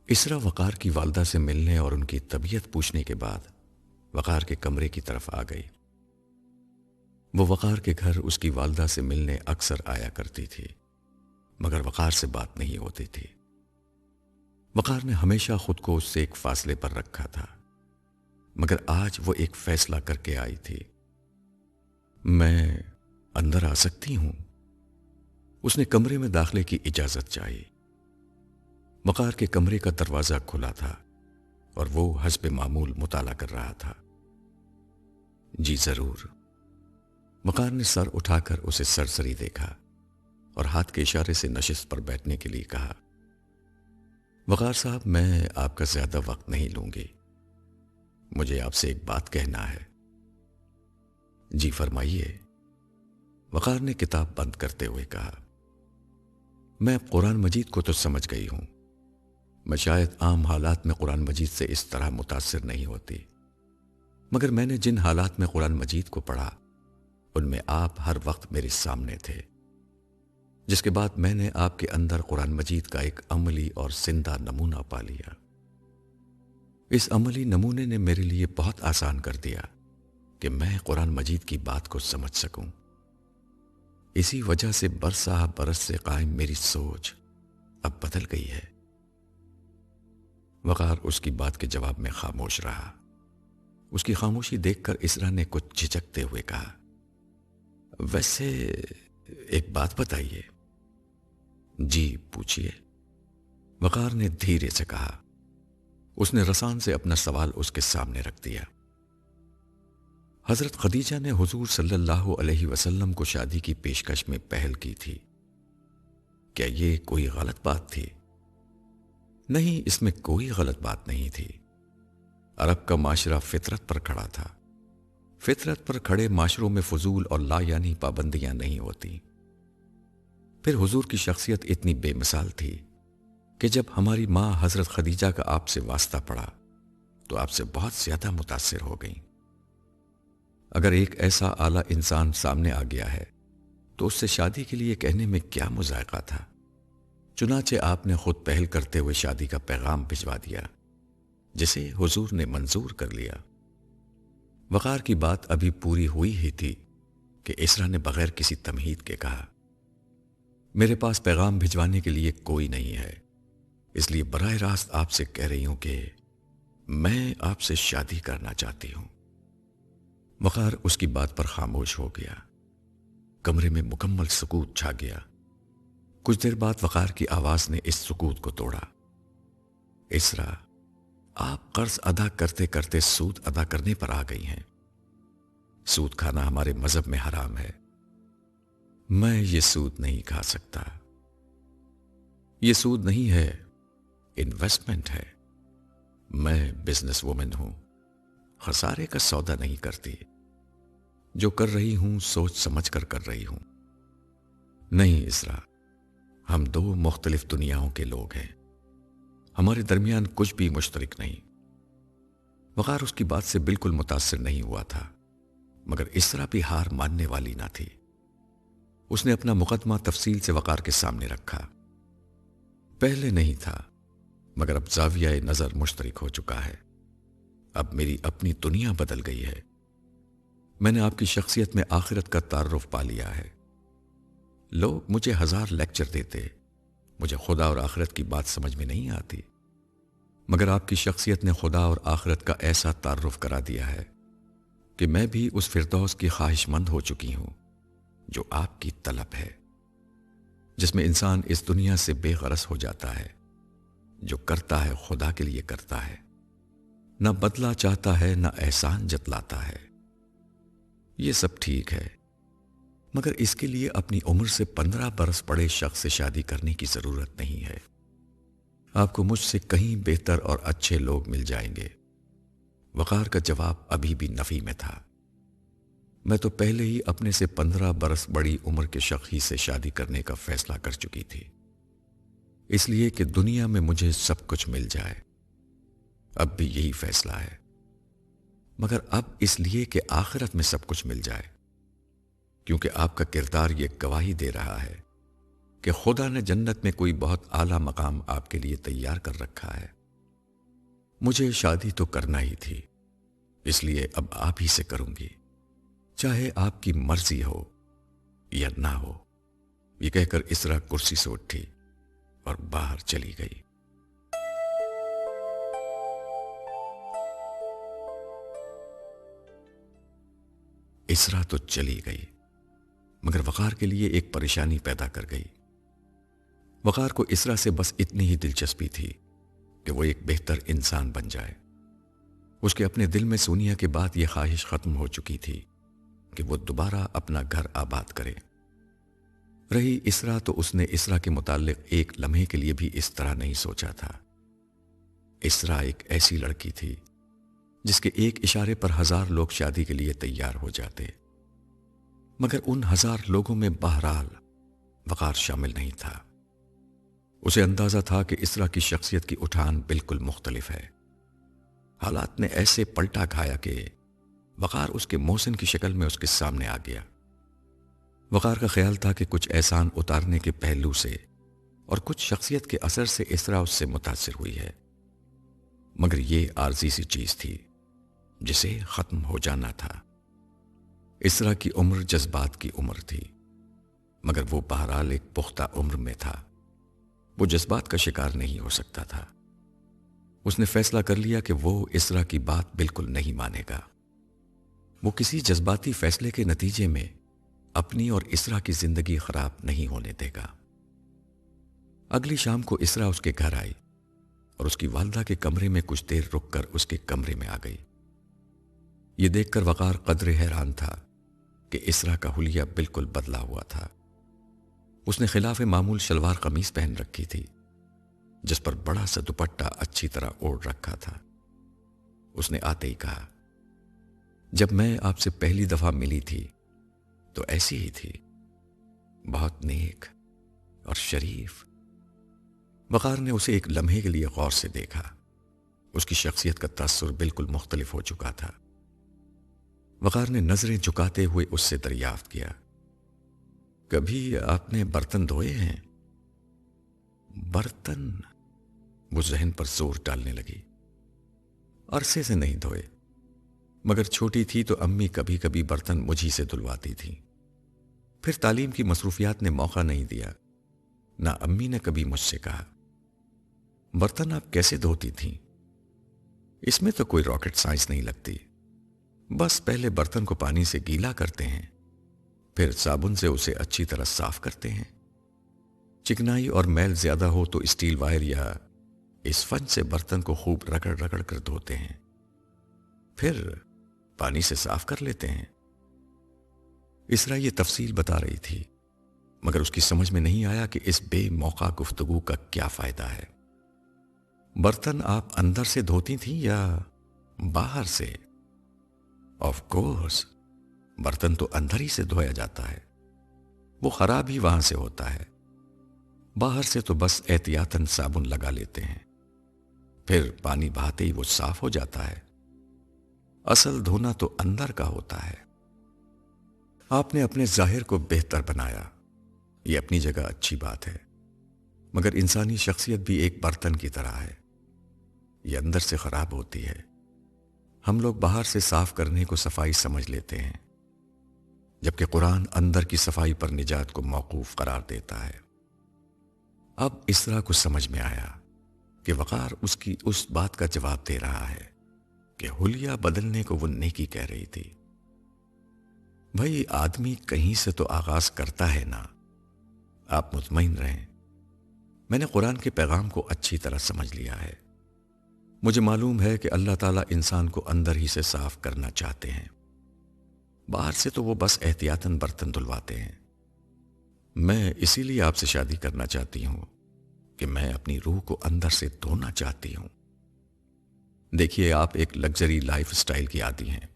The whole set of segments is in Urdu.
اسرا وقار کی والدہ سے ملنے اور ان کی طبیعت پوچھنے کے بعد وقار کے کمرے کی طرف آ گئی۔ وہ وقار کے گھر اس کی والدہ سے ملنے اکثر آیا کرتی تھی، مگر وقار سے بات نہیں ہوتی تھی۔ وقار نے ہمیشہ خود کو اس سے ایک فاصلے پر رکھا تھا، مگر آج وہ ایک فیصلہ کر کے آئی تھی۔ میں اندر آ سکتی ہوں؟ اس نے کمرے میں داخلے کی اجازت چاہی۔ وقار کے کمرے کا دروازہ کھلا تھا اور وہ حسب معمول مطالعہ کر رہا تھا۔ جی ضرور۔ وقار نے سر اٹھا کر اسے سرسری دیکھا اور ہاتھ کے اشارے سے نشست پر بیٹھنے کے لیے کہا۔ وقار صاحب، میں آپ کا زیادہ وقت نہیں لوں گی، مجھے آپ سے ایک بات کہنا ہے۔ جی فرمائیے، وقار نے کتاب بند کرتے ہوئے کہا۔ میں اب قرآن مجید کو تو سمجھ گئی ہوں، میں شاید عام حالات میں قرآن مجید سے اس طرح متاثر نہیں ہوتی، مگر میں نے جن حالات میں قرآن مجید کو پڑھا ان میں آپ ہر وقت میرے سامنے تھے، جس کے بعد میں نے آپ کے اندر قرآن مجید کا ایک عملی اور زندہ نمونہ پا لیا۔ اس عملی نمونے نے میرے لیے بہت آسان کر دیا کہ میں قرآن مجید کی بات کو سمجھ سکوں۔ اسی وجہ سے برسہ برس سے قائم میری سوچ اب بدل گئی ہے۔ وقار اس کی بات کے جواب میں خاموش رہا۔ اس کی خاموشی دیکھ کر اسرا نے کچھ جھجکتے ہوئے کہا، ویسے ایک بات بتائیے۔ جی پوچھئے، وقار نے دھیرے سے کہا۔ اس نے رسان سے اپنا سوال اس کے سامنے رکھ دیا۔ حضرت خدیجہ نے حضور صلی اللہ علیہ وسلم کو شادی کی پیشکش میں پہل کی تھی، کیا یہ کوئی غلط بات تھی؟ نہیں، اس میں کوئی غلط بات نہیں تھی۔ عرب کا معاشرہ فطرت پر کھڑا تھا۔ فطرت پر کھڑے معاشروں میں فضول اور لا یعنی پابندیاں نہیں ہوتی۔ پھر حضور کی شخصیت اتنی بے مثال تھی کہ جب ہماری ماں حضرت خدیجہ کا آپ سے واسطہ پڑا تو آپ سے بہت زیادہ متاثر ہو گئیں۔ اگر ایک ایسا اعلیٰ انسان سامنے آ گیا ہے تو اس سے شادی کے لیے کہنے میں کیا مذائقہ تھا؟ چنانچہ آپ نے خود پہل کرتے ہوئے شادی کا پیغام بھجوا دیا، جسے حضور نے منظور کر لیا۔ وقار کی بات ابھی پوری ہوئی ہی تھی کہ اسرا نے بغیر کسی تمہید کے کہا، میرے پاس پیغام بھجوانے کے لیے کوئی نہیں ہے، اس لیے براہ راست آپ سے کہہ رہی ہوں کہ میں آپ سے شادی کرنا چاہتی ہوں۔ وقار اس کی بات پر خاموش ہو گیا۔ کمرے میں مکمل سکوت چھا گیا۔ کچھ دیر بعد وقار کی آواز نے اس سکوت کو توڑا۔ اسرا، آپ قرض ادا کرتے کرتے سود ادا کرنے پر آ گئی ہیں۔ سود کھانا ہمارے مذہب میں حرام ہے۔ میں یہ سود نہیں کھا سکتا۔ یہ سود نہیں ہے، انویسٹمنٹ ہے۔ میں بزنس وومن ہوں، خسارے کا سودا نہیں کرتی۔ جو کر رہی ہوں سوچ سمجھ کر کر رہی ہوں۔ نہیں اسرا، ہم دو مختلف دنیاؤں کے لوگ ہیں، ہمارے درمیان کچھ بھی مشترک نہیں۔ وقار اس کی بات سے بالکل متاثر نہیں ہوا تھا، مگر اسرا بھی ہار ماننے والی نہ تھی۔ اس نے اپنا مقدمہ تفصیل سے وقار کے سامنے رکھا۔ پہلے نہیں تھا، مگر اب زاویہ نظر مشترک ہو چکا ہے۔ اب میری اپنی دنیا بدل گئی ہے۔ میں نے آپ کی شخصیت میں آخرت کا تعارف پا لیا ہے۔ لوگ مجھے ہزار لیکچر دیتے، مجھے خدا اور آخرت کی بات سمجھ میں نہیں آتی، مگر آپ کی شخصیت نے خدا اور آخرت کا ایسا تعارف کرا دیا ہے کہ میں بھی اس فردوس کی خواہش مند ہو چکی ہوں جو آپ کی طلب ہے، جس میں انسان اس دنیا سے بے غرض ہو جاتا ہے، جو کرتا ہے خدا کے لیے کرتا ہے، نہ بدلہ چاہتا ہے نہ احسان جتلاتا ہے۔ یہ سب ٹھیک ہے، مگر اس کے لیے اپنی عمر سے 15 برس بڑے شخص سے شادی کرنے کی ضرورت نہیں ہے۔ آپ کو مجھ سے کہیں بہتر اور اچھے لوگ مل جائیں گے۔ وقار کا جواب ابھی بھی نفی میں تھا۔ میں تو پہلے ہی اپنے سے 15 برس بڑی عمر کے شخص ہی سے شادی کرنے کا فیصلہ کر چکی تھی، اس لیے کہ دنیا میں مجھے سب کچھ مل جائے۔ اب بھی یہی فیصلہ ہے، مگر اب اس لیے کہ آخرت میں سب کچھ مل جائے، کیونکہ آپ کا کردار یہ گواہی دے رہا ہے کہ خدا نے جنت میں کوئی بہت اعلیٰ مقام آپ کے لیے تیار کر رکھا ہے۔ مجھے شادی تو کرنا ہی تھی، اس لیے اب آپ ہی سے کروں گی، چاہے آپ کی مرضی ہو یا نہ ہو۔ یہ کہہ کر اسرا کرسی سے اٹھی اور باہر چلی گئی۔ اسرا تو چلی گئی، مگر وقار کے لیے ایک پریشانی پیدا کر گئی۔ وقار کو اسرا سے بس اتنی ہی دلچسپی تھی کہ وہ ایک بہتر انسان بن جائے۔ اس کے اپنے دل میں سونیا کے بعد یہ خواہش ختم ہو چکی تھی کہ وہ دوبارہ اپنا گھر آباد کرے۔ رہی اسرا تو اس نے اسرا کے متعلق ایک لمحے کے لیے بھی اس طرح نہیں سوچا تھا۔ اسرا ایک ایسی لڑکی تھی جس کے ایک اشارے پر 1000 لوگ شادی کے لیے تیار ہو جاتے، مگر ان 1000 لوگوں میں بہرحال وقار شامل نہیں تھا۔ اسے اندازہ تھا کہ اسرا کی شخصیت کی اٹھان بالکل مختلف ہے۔ حالات نے ایسے پلٹا کھایا کہ وقار اس کے محسن کی شکل میں اس کے سامنے آ گیا۔ وقار کا خیال تھا کہ کچھ احسان اتارنے کے پہلو سے اور کچھ شخصیت کے اثر سے اسرا اس سے متاثر ہوئی ہے، مگر یہ عارضی سی چیز تھی جسے ختم ہو جانا تھا۔ اسرا کی عمر جذبات کی عمر تھی، مگر وہ بہرحال ایک پختہ عمر میں تھا۔ وہ جذبات کا شکار نہیں ہو سکتا تھا۔ اس نے فیصلہ کر لیا کہ وہ اسرا کی بات بالکل نہیں مانے گا۔ وہ کسی جذباتی فیصلے کے نتیجے میں اپنی اور اسرا کی زندگی خراب نہیں ہونے دے گا۔ اگلی شام کو اسرا اس کے گھر آئی اور اس کی والدہ کے کمرے میں کچھ دیر رک کر اس کے کمرے میں آ گئی۔ یہ دیکھ کر وقار قدرے حیران تھا کہ اسرا کا حلیہ بالکل بدلا ہوا تھا۔ اس نے خلاف معمول شلوار قمیص پہن رکھی تھی، جس پر بڑا سا دوپٹہ اچھی طرح اوڑھ رکھا تھا۔ اس نے آتے ہی کہا، جب میں آپ سے پہلی دفعہ ملی تھی تو ایسی ہی تھی، بہت نیک اور شریف۔ وقار نے اسے ایک لمحے کے لیے غور سے دیکھا۔ اس کی شخصیت کا تاثر بالکل مختلف ہو چکا تھا۔ وقار نے نظریں جھکاتے ہوئے اس سے دریافت کیا، کبھی آپ نے برتن دھوئے ہیں؟ برتن؟ وہ ذہن پر زور ڈالنے لگی۔ عرصے سے نہیں دھوئے، مگر چھوٹی تھی تو امی کبھی کبھی برتن مجھی سے دھلواتی تھی۔ پھر تعلیم کی مصروفیات نے موقع نہیں دیا، نہ امی نے کبھی مجھ سے کہا۔ برتن آپ کیسے دھوتی تھیں؟ اس میں تو کوئی راکٹ سائنس نہیں لگتی، بس پہلے برتن کو پانی سے گیلا کرتے ہیں، پھر صابن سے اسے اچھی طرح صاف کرتے ہیں۔ چکنائی اور میل زیادہ ہو تو اسٹیل وائر یا اسفنج سے برتن کو خوب رگڑ رگڑ کر دھوتے ہیں، پھر پانی سے صاف کر لیتے ہیں۔ اسرا یہ تفصیل بتا رہی تھی، مگر اس کی سمجھ میں نہیں آیا کہ اس بے موقع گفتگو کا کیا فائدہ ہے۔ برتن آپ اندر سے دھوتی تھیں یا باہر سے؟ آف کورس، برتن تو اندر ہی سے دھویا جاتا ہے، وہ خراب ہی وہاں سے ہوتا ہے۔ باہر سے تو بس احتیاطاً صابن لگا لیتے ہیں، پھر پانی بہاتے ہی وہ صاف ہو جاتا ہے۔ اصل دھونا تو اندر کا ہوتا ہے۔ آپ نے اپنے ظاہر کو بہتر بنایا، یہ اپنی جگہ اچھی بات ہے، مگر انسانی شخصیت بھی ایک برتن کی طرح ہے، یہ اندر سے خراب ہوتی ہے۔ ہم لوگ باہر سے صاف کرنے کو صفائی سمجھ لیتے ہیں، جبکہ قرآن اندر کی صفائی پر نجات کو موقوف قرار دیتا ہے۔ اب اسرا کو سمجھ میں آیا کہ وقار اس کی اس بات کا جواب دے رہا ہے کہ حلیہ بدلنے کو وہ نیکی کہہ رہی تھی۔ بھائی آدمی کہیں سے تو آغاز کرتا ہے نا، آپ مطمئن رہیں، میں نے قرآن کے پیغام کو اچھی طرح سمجھ لیا ہے۔ مجھے معلوم ہے کہ اللہ تعالیٰ انسان کو اندر ہی سے صاف کرنا چاہتے ہیں، باہر سے تو وہ بس احتیاطاً برتن دھلواتے ہیں۔ میں اسی لیے آپ سے شادی کرنا چاہتی ہوں کہ میں اپنی روح کو اندر سے دھونا چاہتی ہوں۔ دیکھیے، آپ ایک لگژری لائف سٹائل کی عادی ہیں۔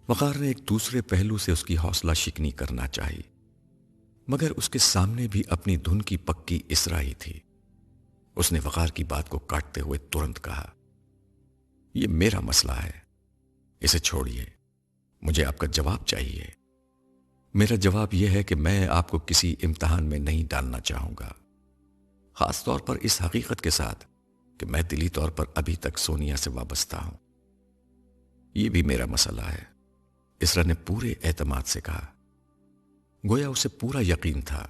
وقار نے ایک دوسرے پہلو سے اس کی حوصلہ شکنی کرنا چاہی، مگر اس کے سامنے بھی اپنی دھن کی پکی اسرا ہی تھی۔ اس نے وقار کی بات کو کاٹتے ہوئے ترنت کہا، یہ میرا مسئلہ ہے، اسے چھوڑیے، مجھے آپ کا جواب چاہیے۔ میرا جواب یہ ہے کہ میں آپ کو کسی امتحان میں نہیں ڈالنا چاہوں گا، خاص طور پر اس حقیقت کے ساتھ کہ میں دلی طور پر ابھی تک سونیا سے وابستہ ہوں۔ یہ بھی میرا مسئلہ ہے، اسرا نے پورے اعتماد سے کہا۔ گویا اسے پورا یقین تھا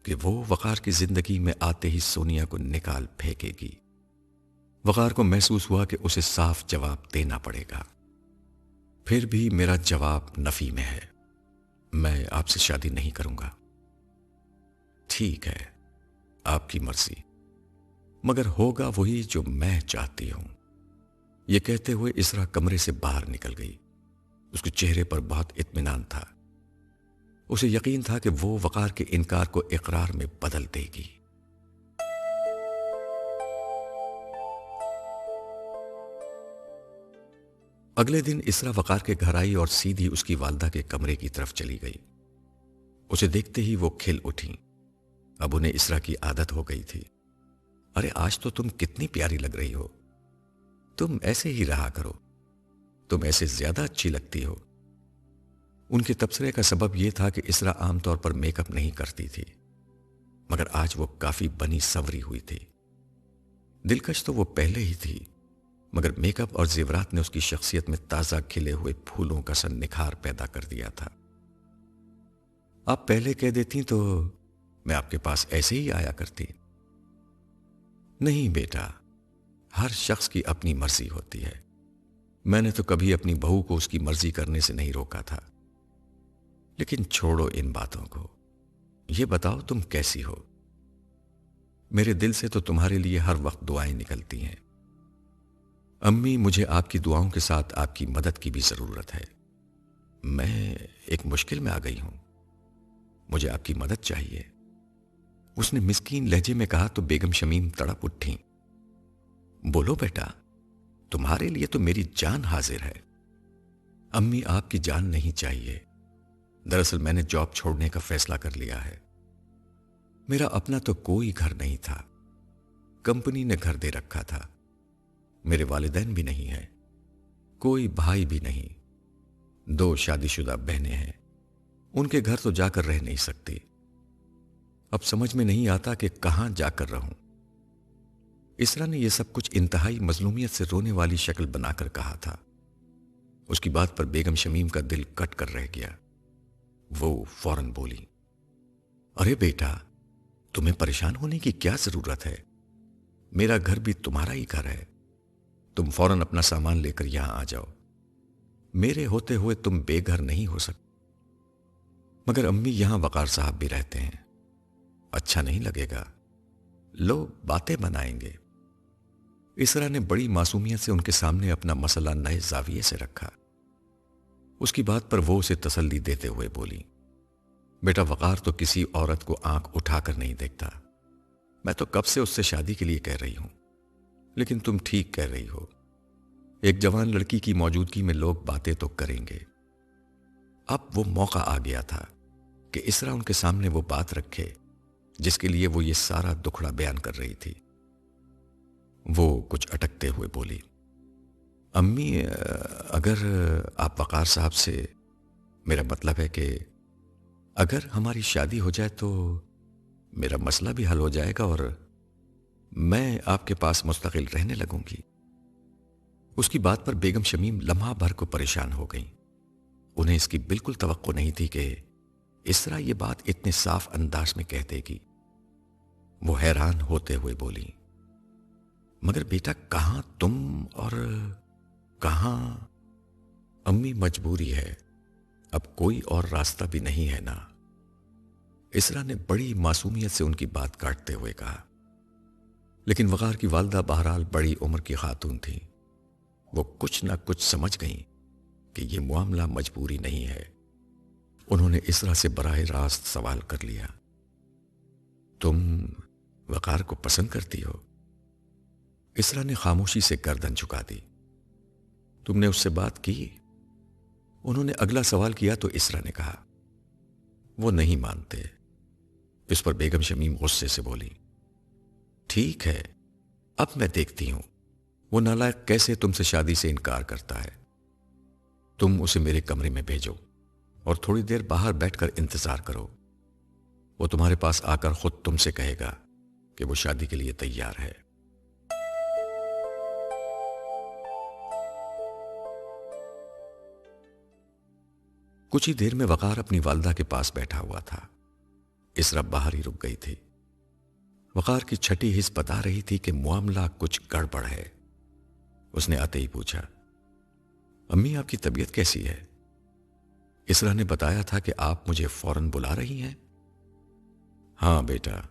کہ وہ وقار کی زندگی میں آتے ہی سونیا کو نکال پھینکے گی۔ وقار کو محسوس ہوا کہ اسے صاف جواب دینا پڑے گا۔ پھر بھی میرا جواب نفی میں ہے، میں آپ سے شادی نہیں کروں گا۔ ٹھیک ہے، آپ کی مرضی، مگر ہوگا وہی جو میں چاہتی ہوں۔ یہ کہتے ہوئے اسرا کمرے سے باہر نکل گئی۔ اس کے چہرے پر بہت اطمینان تھا۔ اسے یقین تھا کہ وہ وقار کے انکار کو اقرار میں بدل دے گی۔ اگلے دن اسرا وقار کے گھر آئی اور سیدھی اس کی والدہ کے کمرے کی طرف چلی گئی۔ اسے دیکھتے ہی وہ کھل اٹھیں۔ اب انہیں اسرا کی عادت ہو گئی تھی۔ ارے آج تو تم کتنی پیاری لگ رہی ہو، تم ایسے ہی رہا کرو، تم ایسے زیادہ اچھی لگتی ہو۔ ان کے تبصرے کا سبب یہ تھا کہ اسرا عام طور پر میک اپ نہیں کرتی تھی، مگر آج وہ کافی بنی سنوری ہوئی تھی۔ دلکش تو وہ پہلے ہی تھی، مگر میک اپ اور زیورات نے اس کی شخصیت میں تازہ کھلے ہوئے پھولوں کا سا نکھار پیدا کر دیا تھا۔ آپ پہلے کہہ دیتی تو میں آپ کے پاس ایسے ہی آیا کرتی۔ نہیں بیٹا، ہر شخص کی اپنی مرضی ہوتی ہے۔ میں نے تو کبھی اپنی بہو کو اس کی مرضی کرنے سے نہیں روکا تھا۔ لیکن چھوڑو ان باتوں کو، یہ بتاؤ تم کیسی ہو؟ میرے دل سے تو تمہارے لیے ہر وقت دعائیں نکلتی ہیں۔ امی، مجھے آپ کی دعاؤں کے ساتھ آپ کی مدد کی بھی ضرورت ہے۔ میں ایک مشکل میں آ گئی ہوں، مجھے آپ کی مدد چاہیے۔ اس نے مسکین لہجے میں کہا تو بیگم شمیم تڑپ اٹھیں۔ بولو بیٹا، تمہارے لیے تو میری جان حاضر ہے۔ امی، آپ کی جان نہیں چاہیے۔ دراصل میں نے جاب چھوڑنے کا فیصلہ کر لیا ہے۔ میرا اپنا تو کوئی گھر نہیں تھا، کمپنی نے گھر دے رکھا تھا۔ میرے والدین بھی نہیں ہیں، کوئی بھائی بھی نہیں، 2 شادی شدہ بہنیں ہیں، ان کے گھر تو جا کر رہ نہیں سکتی۔ اب سمجھ میں نہیں آتا کہ کہاں جا کر رہوں۔ اسرا نے یہ سب کچھ انتہائی مظلومیت سے رونے والی شکل بنا کر کہا تھا۔ اس کی بات پر بیگم شمیم کا دل کٹ کر رہ گیا۔ وہ فوراً بولی، ارے بیٹا، تمہیں پریشان ہونے کی کیا ضرورت ہے؟ میرا گھر بھی تمہارا ہی گھر ہے۔ تم فوراً اپنا سامان لے کر یہاں آ جاؤ۔ میرے ہوتے ہوئے تم بے گھر نہیں ہو سکتے۔ مگر امی، یہاں وقار صاحب بھی رہتے ہیں، اچھا نہیں لگے گا، لوگ باتیں بنائیں گے۔ اسرا نے بڑی معصومیت سے ان کے سامنے اپنا مسئلہ نئے زاویے سے رکھا۔ اس کی بات پر وہ اسے تسلی دیتے ہوئے بولی، بیٹا، وقار تو کسی عورت کو آنکھ اٹھا کر نہیں دیکھتا۔ میں تو کب سے اس سے شادی کے لیے کہہ رہی ہوں، لیکن تم ٹھیک کہہ رہی ہو، ایک جوان لڑکی کی موجودگی میں لوگ باتیں تو کریں گے۔ اب وہ موقع آ گیا تھا کہ اسرا ان کے سامنے وہ بات رکھے جس کے لیے وہ یہ سارا دکھڑا بیان کر رہی تھی۔ وہ کچھ اٹکتے ہوئے بولی، امی، اگر آپ وقار صاحب سے، میرا مطلب ہے کہ اگر ہماری شادی ہو جائے تو میرا مسئلہ بھی حل ہو جائے گا اور میں آپ کے پاس مستقل رہنے لگوں گی۔ اس کی بات پر بیگم شمیم لمحہ بھر کو پریشان ہو گئیں۔ انہیں اس کی بالکل توقع نہیں تھی کہ اسرا یہ بات اتنے صاف انداز میں کہہ دے گی۔ وہ حیران ہوتے ہوئے بولی، مگر بیٹا، کہاں تم اور کہاں؟ امی، مجبوری ہے، اب کوئی اور راستہ بھی نہیں ہے نا۔ اسرا نے بڑی معصومیت سے ان کی بات کاٹتے ہوئے کہا۔ لیکن وقار کی والدہ بہرحال بڑی عمر کی خاتون تھیں۔ وہ کچھ نہ کچھ سمجھ گئیں کہ یہ معاملہ مجبوری نہیں ہے۔ انہوں نے اسرا سے براہ راست سوال کر لیا، تم وقار کو پسند کرتی ہو؟ اسرا نے خاموشی سے گردن جھکا دی۔ تم نے اس سے بات کی؟ انہوں نے اگلا سوال کیا تو اسرا نے کہا، وہ نہیں مانتے۔ اس پر بیگم شمیم غصے سے بولی، ٹھیک ہے، اب میں دیکھتی ہوں وہ نالائق کیسے تم سے شادی سے انکار کرتا ہے۔ تم اسے میرے کمرے میں بھیجو اور تھوڑی دیر باہر بیٹھ کر انتظار کرو۔ وہ تمہارے پاس آ کر خود تم سے کہے گا کہ وہ شادی کے لیے تیار ہے۔ کچھ ہی دیر میں وقار اپنی والدہ کے پاس بیٹھا ہوا تھا۔ اسرا باہر ہی رک گئی تھی۔ وقار کی چھٹی حس بتا رہی تھی کہ معاملہ کچھ گڑبڑ ہے۔ اس نے آتے ہی پوچھا، امی آپ کی طبیعت کیسی ہے؟ اسرا نے بتایا تھا کہ آپ مجھے فوراً بلا رہی ہیں۔ ہاں بیٹا،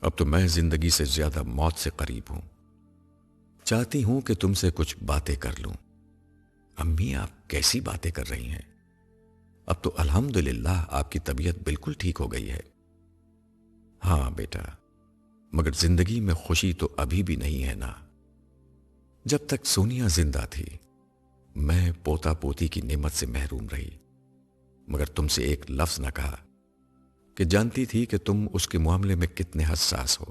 اب تو میں زندگی سے زیادہ موت سے قریب ہوں، چاہتی ہوں کہ تم سے کچھ باتیں کر لوں۔ امی آپ کیسی باتیں کر رہی ہیں؟ اب تو الحمدللہ آپ کی طبیعت بالکل ٹھیک ہو گئی ہے۔ ہاں بیٹا، مگر زندگی میں خوشی تو ابھی بھی نہیں ہے نا۔ جب تک سونیا زندہ تھی میں پوتا پوتی کی نعمت سے محروم رہی، مگر تم سے ایک لفظ نہ کہا کہ جانتی تھی کہ تم اس کے معاملے میں کتنے حساس ہو۔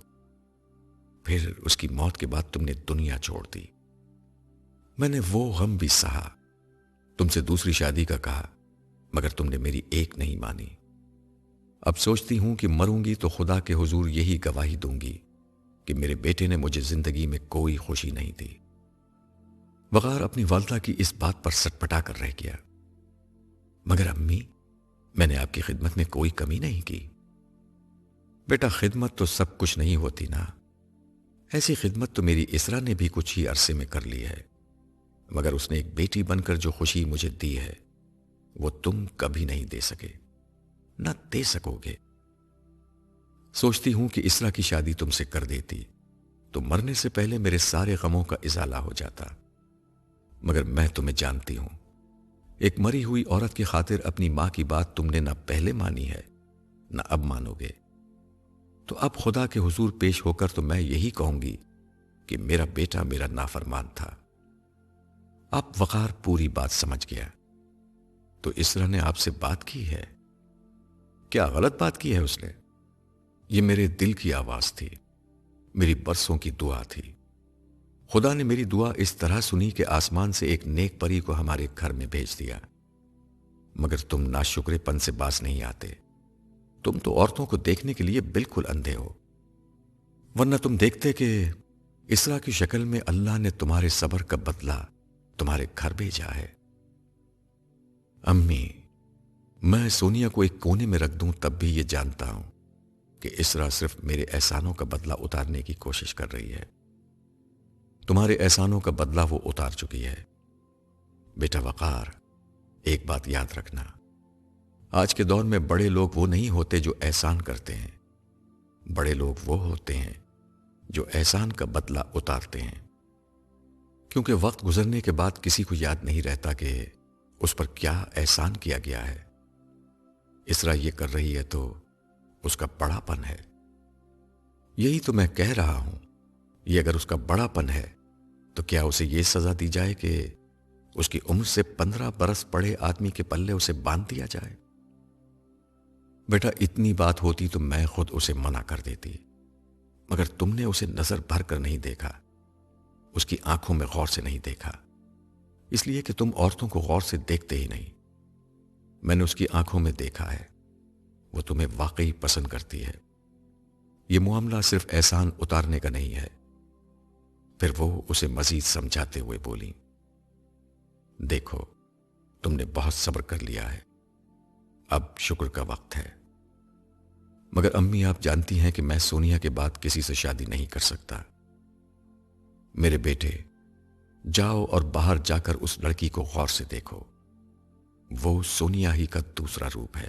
پھر اس کی موت کے بعد تم نے دنیا چھوڑ دی۔ میں نے وہ غم بھی سہا، تم سے دوسری شادی کا کہا، مگر تم نے میری ایک نہیں مانی۔ اب سوچتی ہوں کہ مروں گی تو خدا کے حضور یہی گواہی دوں گی کہ میرے بیٹے نے مجھے زندگی میں کوئی خوشی نہیں دی۔ وقار اپنی والدہ کی اس بات پر سٹپٹا کر رہ گیا۔ مگر امی، میں نے آپ کی خدمت میں کوئی کمی نہیں کی۔ بیٹا، خدمت تو سب کچھ نہیں ہوتی نا۔ ایسی خدمت تو میری اسرا نے بھی کچھ ہی عرصے میں کر لی ہے، مگر اس نے ایک بیٹی بن کر جو خوشی مجھے دی ہے وہ تم کبھی نہیں دے سکے، نہ دے سکو گے۔ سوچتی ہوں کہ اسرا کی شادی تم سے کر دیتی تو مرنے سے پہلے میرے سارے غموں کا ازالہ ہو جاتا، مگر میں تمہیں جانتی ہوں، ایک مری ہوئی عورت کی خاطر اپنی ماں کی بات تم نے نہ پہلے مانی ہے نہ اب مانو گے، تو اب خدا کے حضور پیش ہو کر تو میں یہی کہوں گی کہ میرا بیٹا میرا نافرمان تھا۔ اب وقار پوری بات سمجھ گیا۔ تو اسرا نے آپ سے بات کی ہے؟ کیا غلط بات کی ہے اس نے؟ یہ میرے دل کی آواز تھی، میری برسوں کی دعا تھی۔ خدا نے میری دعا اس طرح سنی کہ آسمان سے ایک نیک پری کو ہمارے گھر میں بھیج دیا، مگر تم ناشکرے پن سے باز نہیں آتے۔ تم تو عورتوں کو دیکھنے کے لیے بالکل اندھے ہو، ورنہ تم دیکھتے کہ اسرا کی شکل میں اللہ نے تمہارے صبر کا بدلہ تمہارے گھر بھیجا ہے۔ امی، میں سونیا کو ایک کونے میں رکھ دوں تب بھی یہ جانتا ہوں کہ اسرا صرف میرے احسانوں کا بدلہ اتارنے کی کوشش کر رہی ہے۔ تمہارے احسانوں کا بدلہ وہ اتار چکی ہے۔ بیٹا وقار، ایک بات یاد رکھنا، آج کے دور میں بڑے لوگ وہ نہیں ہوتے جو احسان کرتے ہیں، بڑے لوگ وہ ہوتے ہیں جو احسان کا بدلہ اتارتے ہیں، کیونکہ وقت گزرنے کے بعد کسی کو یاد نہیں رہتا کہ اس پر کیا احسان کیا گیا ہے۔ اسرا یہ کر رہی ہے تو اس کا بڑا پن ہے۔ یہی تو میں کہہ رہا ہوں، یہ اگر اس کا بڑا پن ہے تو کیا اسے یہ سزا دی جائے کہ اس کی عمر سے 15 برس بڑے آدمی کے پلے اسے باندھ دیا جائے؟ بیٹا، اتنی بات ہوتی تو میں خود اسے منع کر دیتی، مگر تم نے اسے نظر بھر کر نہیں دیکھا، اس کی آنکھوں میں غور سے نہیں دیکھا، اس لیے کہ تم عورتوں کو غور سے دیکھتے ہی نہیں۔ میں نے اس کی آنکھوں میں دیکھا ہے، وہ تمہیں واقعی پسند کرتی ہے۔ یہ معاملہ صرف احسان اتارنے کا نہیں ہے۔ پھر وہ اسے مزید سمجھاتے ہوئے بولی، دیکھو تم نے بہت صبر کر لیا ہے، اب شکر کا وقت ہے، مگر امی آپ جانتی ہیں کہ میں سونیا کے بعد کسی سے شادی نہیں کر سکتا۔ میرے بیٹے، جاؤ اور باہر جا کر اس لڑکی کو غور سے دیکھو، وہ سونیا ہی کا دوسرا روپ ہے۔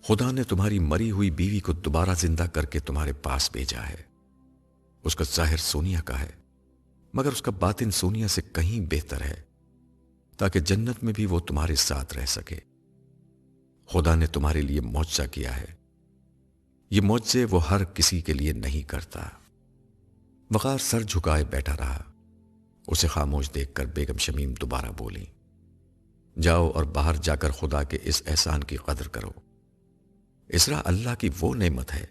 خدا نے تمہاری مری ہوئی بیوی کو دوبارہ زندہ کر کے تمہارے پاس بھیجا ہے۔ اس کا ظاہر سونیا کا ہے، مگر اس کا باطن سونیا سے کہیں بہتر ہے، تاکہ جنت میں بھی وہ تمہارے ساتھ رہ سکے۔ خدا نے تمہارے لیے معجزہ کیا ہے، یہ معجزے وہ ہر کسی کے لیے نہیں کرتا۔ وقار سر جھکائے بیٹھا رہا۔ اسے خاموش دیکھ کر بیگم شمیم دوبارہ بولی، جاؤ اور باہر جا کر خدا کے اس احسان کی قدر کرو۔ اسرا اللہ کی وہ نعمت ہے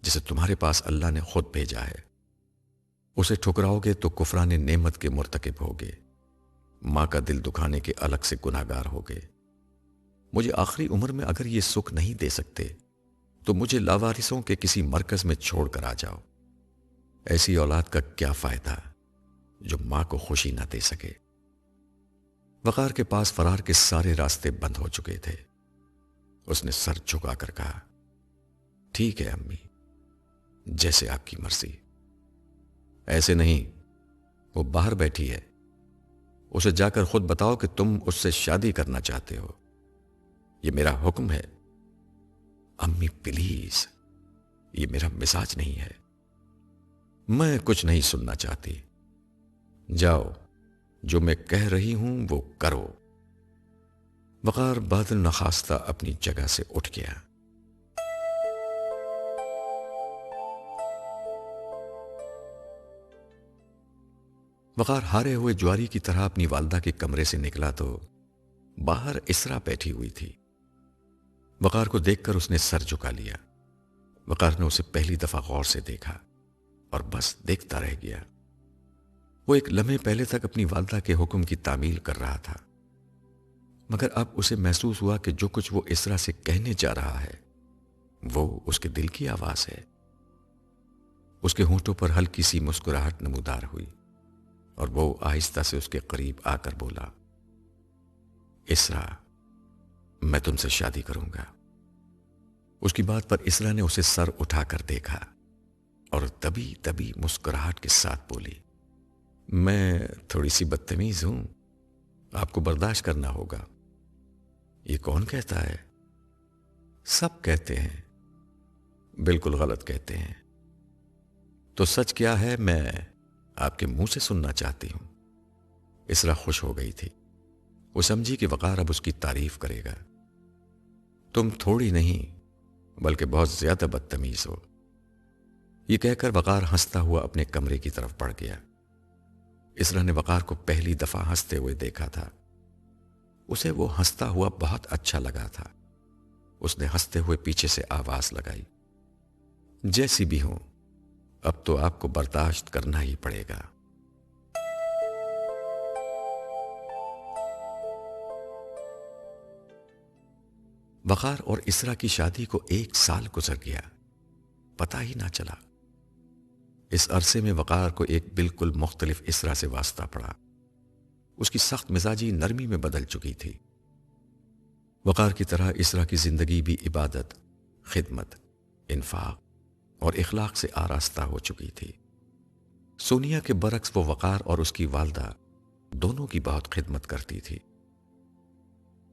جسے تمہارے پاس اللہ نے خود بھیجا ہے۔ اسے ٹھکراؤ گے تو کفران نعمت کے مرتکب ہوگے، ماں کا دل دکھانے کے الگ سے گناہگار ہوگے۔ مجھے آخری عمر میں اگر یہ سکھ نہیں دے سکتے تو مجھے لاوارثوں کے کسی مرکز میں چھوڑ کر آ جاؤ۔ ایسی اولاد کا کیا فائدہ جو ماں کو خوشی نہ دے سکے۔ وقار کے پاس فرار کے سارے راستے بند ہو چکے تھے۔ اس نے سر جھکا کر کہا، ٹھیک ہے امی، جیسے آپ کی مرضی۔ ایسے نہیں، وہ باہر بیٹھی ہے، اسے جا کر خود بتاؤ کہ تم اس سے شادی کرنا چاہتے ہو، یہ میرا حکم ہے۔ امی پلیز، یہ میرا مزاج نہیں ہے، میں کچھ نہیں سننا چاہتی، جاؤ، جو میں کہہ رہی ہوں وہ کرو۔ وقار بادل نخواستہ اپنی جگہ سے اٹھ گیا۔ وقار ہارے ہوئے جواری کی طرح اپنی والدہ کے کمرے سے نکلا تو باہر اسرا بیٹھی ہوئی تھی۔ وقار کو دیکھ کر اس نے سر جھکا لیا۔ وقار نے اسے پہلی دفعہ غور سے دیکھا اور بس دیکھتا رہ گیا۔ وہ ایک لمحے پہلے تک اپنی والدہ کے حکم کی تعمیل کر رہا تھا، مگر اب اسے محسوس ہوا کہ جو کچھ وہ اسرا سے کہنے جا رہا ہے وہ اس کے دل کی آواز ہے۔ اس کے ہونٹوں پر ہلکی سی مسکراہٹ نمودار ہوئی اور وہ آہستہ سے اس کے قریب آ کر بولا، اسرا، میں تم سے شادی کروں گا۔ اس کی بات پر اسرا نے اسے سر اٹھا کر دیکھا اور تبھی مسکراہٹ کے ساتھ بولی، میں تھوڑی سی بدتمیز ہوں، آپ کو برداشت کرنا ہوگا۔ یہ کون کہتا ہے؟ سب کہتے ہیں، بالکل غلط کہتے ہیں۔ تو سچ کیا ہے میں آپ کے منہ سے سننا چاہتی ہوں۔ اسرا خوش ہو گئی تھی، وہ سمجھی کہ وقار اب اس کی تعریف کرے گا۔ تم تھوڑی نہیں بلکہ بہت زیادہ بدتمیز ہو، یہ کہہ کر وقار ہنستا ہوا اپنے کمرے کی طرف بڑھ گیا۔ اسرا نے وقار کو پہلی دفعہ ہنستے ہوئے دیکھا تھا، اسے وہ ہنستا ہوا بہت اچھا لگا تھا۔ اس نے ہنستے ہوئے پیچھے سے آواز لگائی، جیسی بھی ہوں اب تو آپ کو برداشت کرنا ہی پڑے گا۔ وقار اور اسرا کی شادی کو 1 سال گزر گیا، پتہ ہی نہ چلا۔ اس عرصے میں وقار کو ایک بالکل مختلف اسرا سے واسطہ پڑا۔ اس کی سخت مزاجی نرمی میں بدل چکی تھی۔ وقار کی طرح اسرا کی زندگی بھی عبادت، خدمت، انفاق اور اخلاق سے آراستہ ہو چکی تھی۔ سونیا کے برعکس وہ وقار اور اس کی والدہ دونوں کی بہت خدمت کرتی تھی۔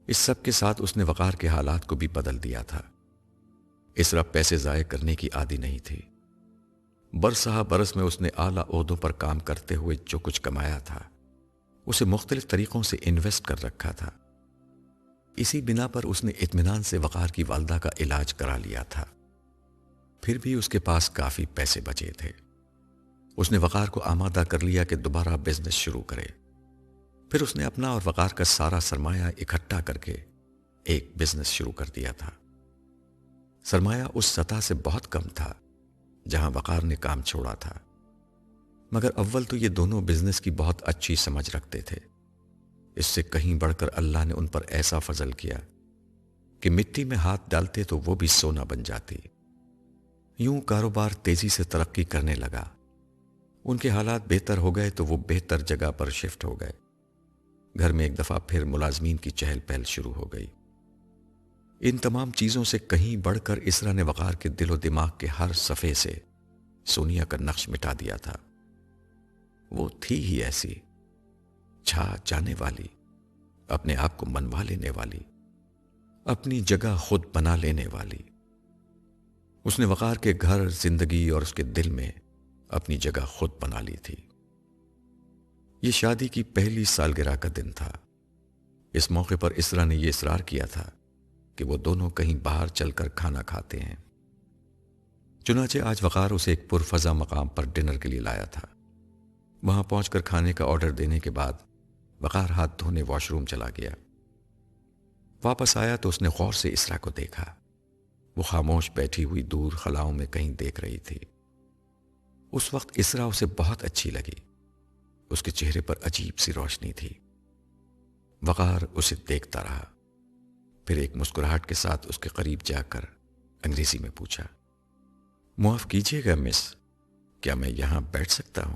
اس سب کے ساتھ اس نے وقار کے حالات کو بھی بدل دیا تھا۔ اسرا پیسے ضائع کرنے کی عادی نہیں تھی۔ برسہ برس میں اس نے اعلیٰ عہدوں پر کام کرتے ہوئے جو کچھ کمایا تھا اسے مختلف طریقوں سے انویسٹ کر رکھا تھا۔ اسی بنا پر اس نے اطمینان سے وقار کی والدہ کا علاج کرا لیا تھا۔ پھر بھی اس کے پاس کافی پیسے بچے تھے۔ اس نے وقار کو آمادہ کر لیا کہ دوبارہ بزنس شروع کرے۔ پھر اس نے اپنا اور وقار کا سارا سرمایہ اکٹھا کر کے ایک بزنس شروع کر دیا تھا۔ سرمایہ اس سطح سے بہت کم تھا جہاں وقار نے کام چھوڑا تھا، مگر اول تو یہ دونوں بزنس کی بہت اچھی سمجھ رکھتے تھے۔ اس سے کہیں بڑھ کر اللہ نے ان پر ایسا فضل کیا کہ مٹی میں ہاتھ ڈالتے تو وہ بھی سونا بن جاتی۔ یوں کاروبار تیزی سے ترقی کرنے لگا۔ ان کے حالات بہتر ہو گئے تو وہ بہتر جگہ پر شفٹ ہو گئے۔ گھر میں ایک دفعہ پھر ملازمین کی چہل پہل شروع ہو گئی۔ ان تمام چیزوں سے کہیں بڑھ کر اسرا نے وقار کے دل و دماغ کے ہر صفحے سے سونیا کا نقش مٹا دیا تھا۔ وہ تھی ہی ایسی، چھا جانے والی، اپنے آپ کو منوا لینے والی، اپنی جگہ خود بنا لینے والی۔ اس نے وقار کے گھر، زندگی اور اس کے دل میں اپنی جگہ خود بنا لی تھی۔ یہ شادی کی پہلی سالگرہ کا دن تھا۔ اس موقع پر اسرا نے یہ اصرار کیا تھا کہ وہ دونوں کہیں باہر چل کر کھانا کھاتے ہیں۔ چنانچہ آج وقار اسے ایک پرفضا مقام پر ڈنر کے لیے لایا تھا۔ وہاں پہنچ کر کھانے کا آرڈر دینے کے بعد وقار ہاتھ دھونے واش روم چلا گیا۔ واپس آیا تو اس نے غور سے اسرا کو دیکھا۔ وہ خاموش بیٹھی ہوئی دور خلاؤں میں کہیں دیکھ رہی تھی۔ اس وقت اسرا اسے بہت اچھی لگی۔ اس کے چہرے پر عجیب سی روشنی تھی۔ وقار اسے دیکھتا رہا، پھر ایک مسکراہٹ کے ساتھ اس کے قریب جا کر انگریزی میں پوچھا، معاف کیجیے گا مس، کیا میں یہاں بیٹھ سکتا ہوں؟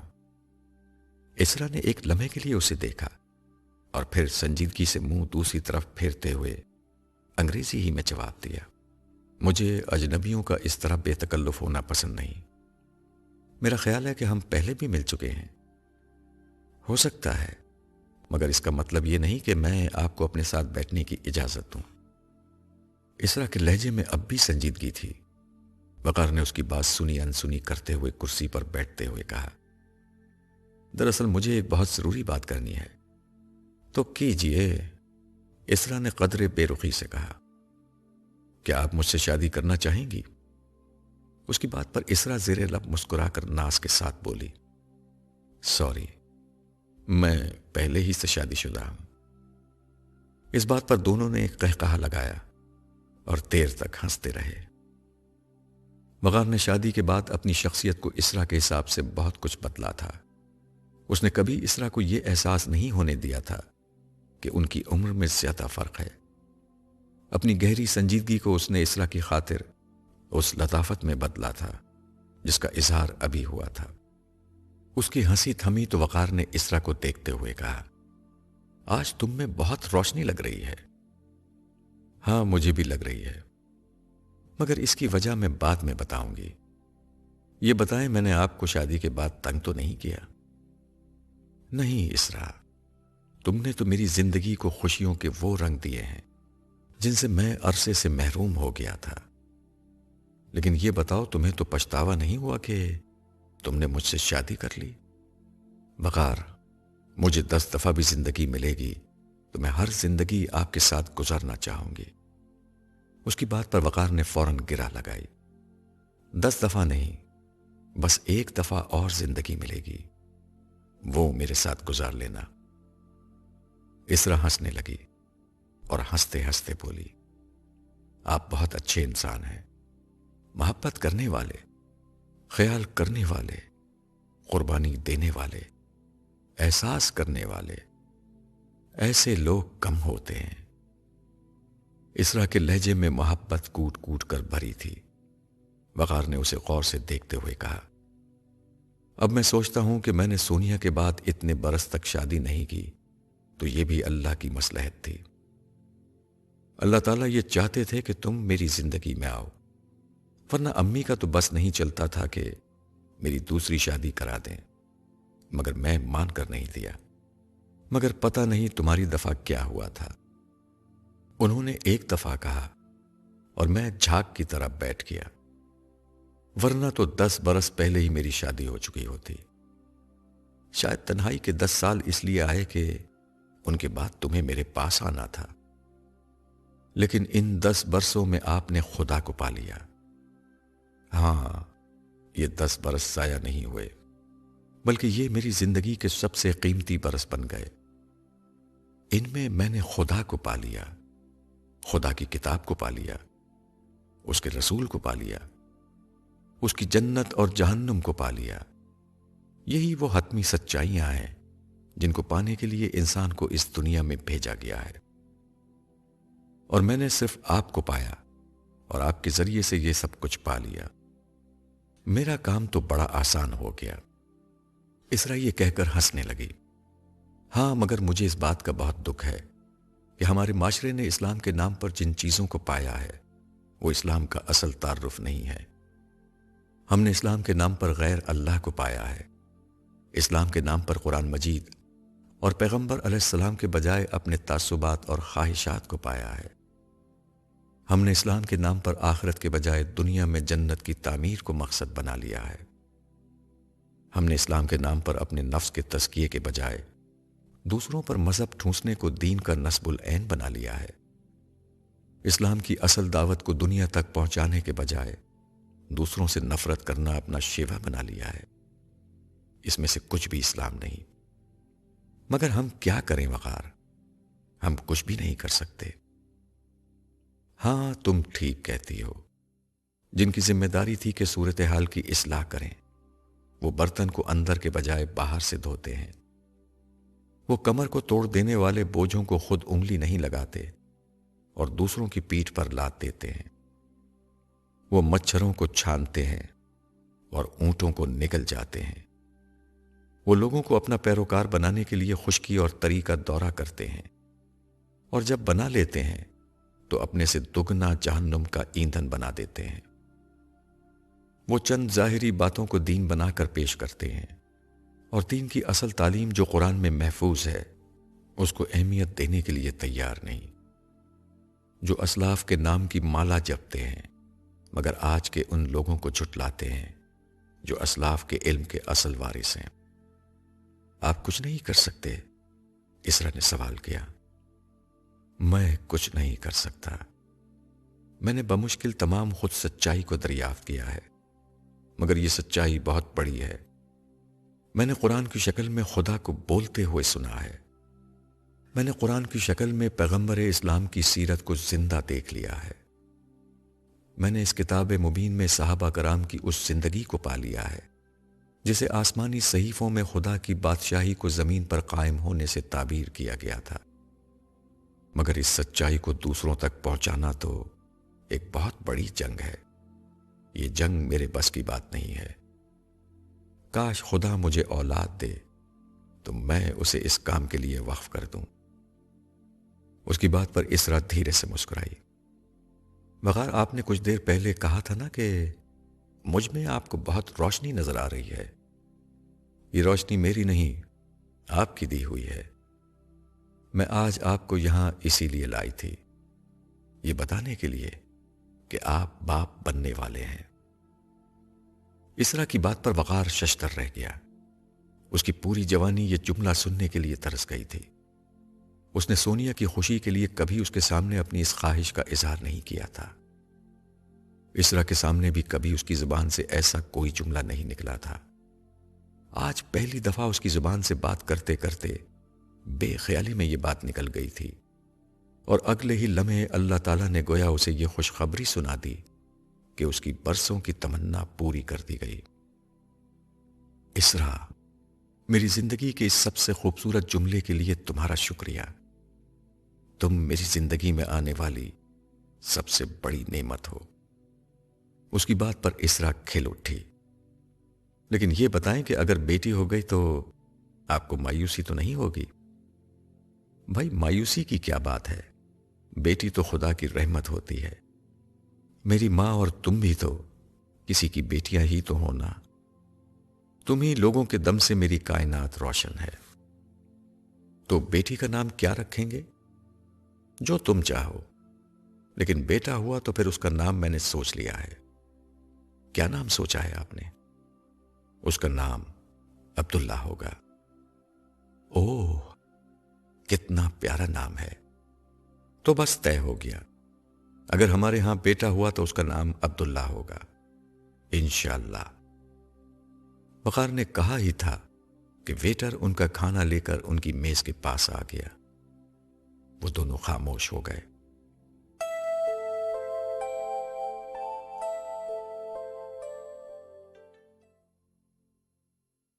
اسرا نے ایک لمحے کے لیے اسے دیکھا، اور پھر سنجیدگی سے منہ دوسری طرف پھیرتے ہوئے انگریزی ہی میں جواب دیا، مجھے اجنبیوں کا اس طرح بے تکلف ہونا پسند نہیں۔ میرا خیال ہے کہ ہم پہلے بھی مل چکے ہیں۔ ہو سکتا ہے، مگر اس کا مطلب یہ نہیں کہ میں آپ کو اپنے ساتھ بیٹھنے کی اجازت دوں۔ اسرا کے لہجے میں اب بھی سنجیدگی تھی۔ وقار نے اس کی بات سنی انسنی کرتے ہوئے کرسی پر بیٹھتے ہوئے کہا، دراصل مجھے ایک بہت ضروری بات کرنی ہے۔ تو کیجئے، اسرا نے قدرے بے رخی سے کہا۔ کیا آپ مجھ سے شادی کرنا چاہیں گی؟ اس کی بات پر اسرا زیر لب مسکرا کر ناز کے ساتھ بولی، سوری، میں پہلے ہی سے شادی شدہ ہوں۔ اس بات پر دونوں نے ایک قہقہا لگایا اور دیر تک ہنستے رہے۔ وقار نے شادی کے بعد اپنی شخصیت کو اسرا کے حساب سے بہت کچھ بدلا تھا۔ اس نے کبھی اسرا کو یہ احساس نہیں ہونے دیا تھا کہ ان کی عمر میں زیادہ فرق ہے۔ اپنی گہری سنجیدگی کو اس نے اسرا کی خاطر اس لطافت میں بدلا تھا جس کا اظہار ابھی ہوا تھا۔ اس کی ہنسی تھمی تو وقار نے اسرا کو دیکھتے ہوئے کہا، آج تم میں بہت روشنی لگ رہی ہے۔ ہاں، مجھے بھی لگ رہی ہے، مگر اس کی وجہ میں بعد میں بتاؤں گی۔ یہ بتائیں، میں نے آپ کو شادی کے بعد تنگ تو نہیں کیا؟ نہیں اسرا، تم نے تو میری زندگی کو خوشیوں کے وہ رنگ دیے ہیں جن سے میں عرصے سے محروم ہو گیا تھا۔ لیکن یہ بتاؤ، تمہیں تو پچھتاوا نہیں ہوا کہ تم نے مجھ سے شادی کر لی؟ وقار، مجھے 10 دفعہ بھی زندگی ملے گی تو میں ہر زندگی آپ کے ساتھ گزارنا چاہوں گی۔ اس کی بات پر وقار نے فوراً گرا لگائی، 10 دفعہ نہیں، بس 1 دفعہ اور زندگی ملے گی، وہ میرے ساتھ گزار لینا۔ اسرا ہنسنے لگی اور ہنستے ہنستے بولی، آپ بہت اچھے انسان ہیں، محبت کرنے والے، خیال کرنے والے، قربانی دینے والے، احساس کرنے والے، ایسے لوگ کم ہوتے ہیں۔ اسرا کے لہجے میں محبت کوٹ کوٹ کر بھری تھی۔ وقار نے اسے غور سے دیکھتے ہوئے کہا، اب میں سوچتا ہوں کہ میں نے سونیا کے بعد اتنے برس تک شادی نہیں کی تو یہ بھی اللہ کی مصلحت تھی۔ اللہ تعالیٰ یہ چاہتے تھے کہ تم میری زندگی میں آؤ، ورنہ امی کا تو بس نہیں چلتا تھا کہ میری دوسری شادی کرا دیں، مگر میں مان کر نہیں دیا۔ مگر پتہ نہیں تمہاری دفعہ کیا ہوا تھا۔ انہوں نے 1 دفعہ کہا اور میں جھاگ کی طرح بیٹھ گیا، ورنہ تو 10 برس پہلے ہی میری شادی ہو چکی ہوتی۔ شاید تنہائی کے 10 سال اس لیے آئے کہ ان کے بعد تمہیں میرے پاس آنا تھا، لیکن ان 10 برسوں میں آپ نے خدا کو پا لیا۔ ہاں، یہ 10 برس ضائع نہیں ہوئے، بلکہ یہ میری زندگی کے سب سے قیمتی برس بن گئے۔ ان میں نے خدا کو پا لیا، خدا کی کتاب کو پا لیا، اس کے رسول کو پا لیا، اس کی جنت اور جہنم کو پا لیا۔ یہی وہ حتمی سچائیاں ہیں جن کو پانے کے لیے انسان کو اس دنیا میں بھیجا گیا ہے، اور میں نے صرف آپ کو پایا اور آپ کے ذریعے سے یہ سب کچھ پا لیا۔ میرا کام تو بڑا آسان ہو گیا۔ اسرا یہ کہہ کر ہنسنے لگی۔ ہاں، مگر مجھے اس بات کا بہت دکھ ہے کہ ہمارے معاشرے نے اسلام کے نام پر جن چیزوں کو پایا ہے وہ اسلام کا اصل تعارف نہیں ہے۔ ہم نے اسلام کے نام پر غیر اللہ کو پایا ہے، اسلام کے نام پر قرآن مجید اور پیغمبر علیہ السلام کے بجائے اپنے تعصبات اور خواہشات کو پایا ہے۔ ہم نے اسلام کے نام پر آخرت کے بجائے دنیا میں جنت کی تعمیر کو مقصد بنا لیا ہے۔ ہم نے اسلام کے نام پر اپنے نفس کے تزکیے کے بجائے دوسروں پر مذہب ٹھونسنے کو دین کا نصب العین بنا لیا ہے۔ اسلام کی اصل دعوت کو دنیا تک پہنچانے کے بجائے دوسروں سے نفرت کرنا اپنا شیوا بنا لیا ہے۔ اس میں سے کچھ بھی اسلام نہیں۔ مگر ہم کیا کریں وقار؟ ہم کچھ بھی نہیں کر سکتے۔ ہاں، تم ٹھیک کہتی ہو۔ جن کی ذمہ داری تھی کہ صورتحال کی اصلاح کریں، وہ برتن کو اندر کے بجائے باہر سے دھوتے ہیں۔ وہ کمر کو توڑ دینے والے بوجھوں کو خود انگلی نہیں لگاتے اور دوسروں کی پیٹھ پر لاد دیتے ہیں۔ وہ مچھروں کو چھانتے ہیں اور اونٹوں کو نگل جاتے ہیں۔ وہ لوگوں کو اپنا پیروکار بنانے کے لیے خشکی اور تری کا دورہ کرتے ہیں، اور جب بنا لیتے ہیں تو اپنے سے دگنا جہنم کا ایندھن بنا دیتے ہیں۔ وہ چند ظاہری باتوں کو دین بنا کر پیش کرتے ہیں، اور دین کی اصل تعلیم جو قرآن میں محفوظ ہے اس کو اہمیت دینے کے لیے تیار نہیں۔ جو اسلاف کے نام کی مالا جپتے ہیں مگر آج کے ان لوگوں کو جھٹلاتے ہیں جو اسلاف کے علم کے اصل وارث ہیں۔ آپ کچھ نہیں کر سکتے؟ اسرا نے سوال کیا۔ میں کچھ نہیں کر سکتا۔ میں نے بمشکل تمام خود سچائی کو دریافت کیا ہے، مگر یہ سچائی بہت بڑی ہے۔ میں نے قرآن کی شکل میں خدا کو بولتے ہوئے سنا ہے۔ میں نے قرآن کی شکل میں پیغمبر اسلام کی سیرت کو زندہ دیکھ لیا ہے۔ میں نے اس کتاب مبین میں صحابہ کرام کی اس زندگی کو پا لیا ہے جسے آسمانی صحیفوں میں خدا کی بادشاہی کو زمین پر قائم ہونے سے تعبیر کیا گیا تھا۔ مگر اس سچائی کو دوسروں تک پہنچانا تو ایک بہت بڑی جنگ ہے۔ یہ جنگ میرے بس کی بات نہیں ہے۔ کاش خدا مجھے اولاد دے تو میں اسے اس کام کے لیے وقف کر دوں۔ اس کی بات پر اسرا دھیرے سے مسکرائی۔ مگر آپ نے کچھ دیر پہلے کہا تھا نا کہ مجھ میں آپ کو بہت روشنی نظر آ رہی ہے۔ یہ روشنی میری نہیں، آپ کی دی ہوئی ہے۔ میں آج آپ کو یہاں اسی لیے لائی تھی، یہ بتانے کے لیے کہ آپ باپ بننے والے ہیں۔ اسرا کی بات پر وقار ششدر رہ گیا۔ اس کی پوری جوانی یہ جملہ سننے کے لیے ترس گئی تھی۔ اس نے سونیا کی خوشی کے لیے کبھی اس کے سامنے اپنی اس خواہش کا اظہار نہیں کیا تھا۔ اسرا کے سامنے بھی کبھی اس کی زبان سے ایسا کوئی جملہ نہیں نکلا تھا۔ آج پہلی دفعہ اس کی زبان سے بات کرتے کرتے بے خیالی میں یہ بات نکل گئی تھی، اور اگلے ہی لمحے اللہ تعالیٰ نے گویا اسے یہ خوشخبری سنا دی کہ اس کی برسوں کی تمنا پوری کر دی گئی۔ اسرا، میری زندگی کے اس سب سے خوبصورت جملے کے لیے تمہارا شکریہ۔ تم میری زندگی میں آنے والی سب سے بڑی نعمت ہو۔ اس کی بات پر اسرا کھل اٹھی۔ لیکن یہ بتائیں کہ اگر بیٹی ہو گئی تو آپ کو مایوسی تو نہیں ہوگی؟ بھائی، مایوسی کی کیا بات ہے؟ بیٹی تو خدا کی رحمت ہوتی ہے۔ میری ماں اور تم بھی تو کسی کی بیٹیاں ہی تو ہونا۔ تم ہی لوگوں کے دم سے میری کائنات روشن ہے۔ تو بیٹی کا نام کیا رکھیں گے؟ جو تم چاہو، لیکن بیٹا ہوا تو پھر اس کا نام میں نے سوچ لیا ہے۔ کیا نام سوچا ہے آپ نے؟ اس کا نام عبداللہ ہوگا۔ اوہ، کتنا پیارا نام ہے۔ تو بس طے ہو گیا۔ اگر ہمارے ہاں بیٹا ہوا تو اس کا نام عبداللہ ہوگا، انشاءاللہ۔ وقار نے کہا ہی تھا کہ ویٹر ان کا کھانا لے کر ان کی میز کے پاس آ گیا۔ وہ دونوں خاموش ہو گئے۔